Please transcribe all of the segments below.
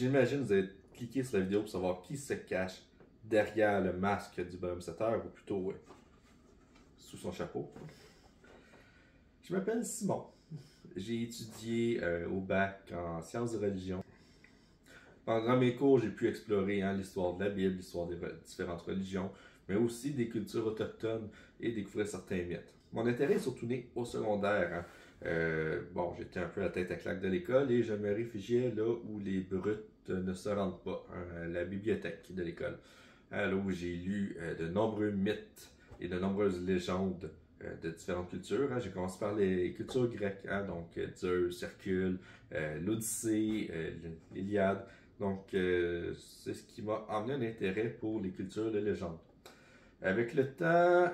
j'imagine que vous avez cliqué sur la vidéo pour savoir qui se cache derrière le masque du bonhomme 7 heures, ou plutôt sous son chapeau. Je m'appelle Simon. J'ai étudié au bac en sciences de religion. Pendant mes cours, j'ai pu explorer l'histoire de la Bible, l'histoire des différentes religions, mais aussi des cultures autochtones et découvrir certains mythes. Mon intérêt est surtout né au secondaire. Bon, j'étais un peu la tête à claque de l'école et je me réfugiais là où les brutes ne se rendent pas, la bibliothèque de l'école. Là où j'ai lu de nombreux mythes et de nombreuses légendes de différentes cultures. J'ai commencé par les cultures grecques, donc Zeus, Hercule, l'Odyssée, l'Iliade. Donc, c'est ce qui m'a amené un intérêt pour les cultures de légende. Avec le temps,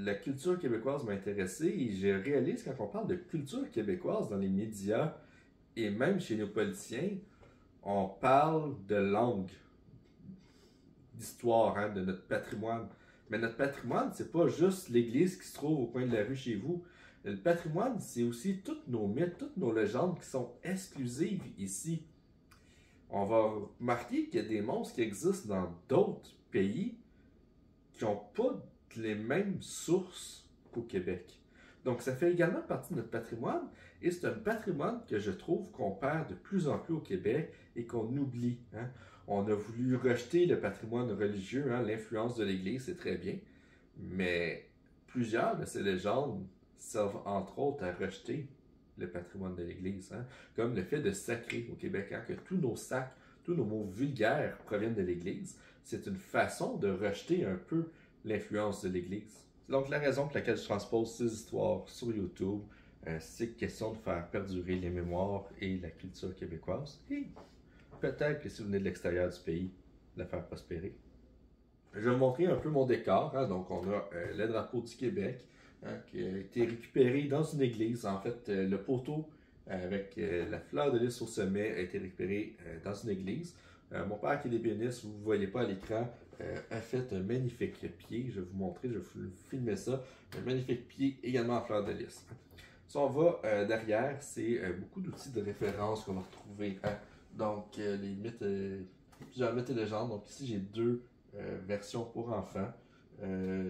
la culture québécoise m'a intéressé et je réalise quand on parle de culture québécoise dans les médias et même chez nos politiciens, on parle de langue, d'histoire, de notre patrimoine. Mais notre patrimoine, c'est pas juste l'église qui se trouve au coin de la rue chez vous. Le patrimoine, c'est aussi tous nos mythes, toutes nos légendes qui sont exclusives ici. On va remarquer qu'il y a des monstres qui existent dans d'autres pays qui n'ont pas les mêmes sources qu'au Québec. Donc, ça fait également partie de notre patrimoine et c'est un patrimoine que je trouve qu'on perd de plus en plus au Québec et qu'on oublie. On a voulu rejeter le patrimoine religieux, l'influence de l'Église, c'est très bien, mais plusieurs de ces légendes servent entre autres à rejeter le patrimoine de l'Église, comme le fait de sacrer au Québec, que tous nos sacs, tous nos mots vulgaires proviennent de l'Église. C'est une façon de rejeter un peu l'influence de l'Église. C'est donc la raison pour laquelle je transpose ces histoires sur YouTube. C'est question de faire perdurer les mémoires et la culture québécoise. Et peut-être que si vous venez de l'extérieur du pays, la faire prospérer. Je vais vous montrer un peu mon décor. Donc, on a le drapeau du Québec qui a été récupéré dans une église. En fait, le poteau avec la fleur de lys au sommet a été récupéré dans une église. Mon père, qui est ébéniste, vous ne voyez pas à l'écran, a fait un magnifique pied. Je vais vous montrer, je vais vous filmer ça. Un magnifique pied également en fleur de lys. Si on va derrière, c'est beaucoup d'outils de référence qu'on va retrouver. Donc, les mythes, plusieurs mythes et légendes. Donc, ici, j'ai deux versions pour enfants.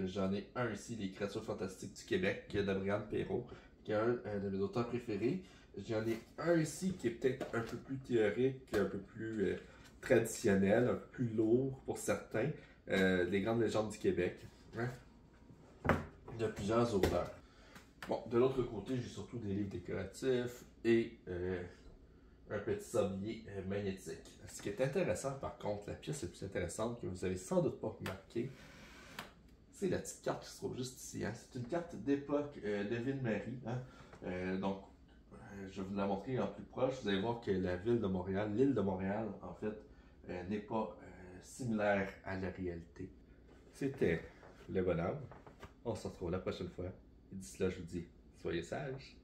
J'en ai un ici, Les créatures fantastiques du Québec, d'Adrienne Perrault, qui est un de mes auteurs préférés. J'en ai un ici qui est peut-être un peu plus théorique, un peu plus traditionnel, un peu plus lourd pour certains, Les grandes légendes du Québec, de plusieurs auteurs. Bon, de l'autre côté, j'ai surtout des livres décoratifs et un petit sablier magnétique. Ce qui est intéressant, par contre, la pièce la plus intéressante que vous avez sans doute pas remarqué, c'est la petite carte qui se trouve juste ici. C'est une carte d'époque de Ville-Marie. Donc, je vais vous la montrer en plus proche. Vous allez voir que la ville de Montréal, l'île de Montréal, en fait, n'est pas similaire à la réalité. C'était le bonhomme. On se retrouve la prochaine fois. Et d'ici là, je vous dis, soyez sages.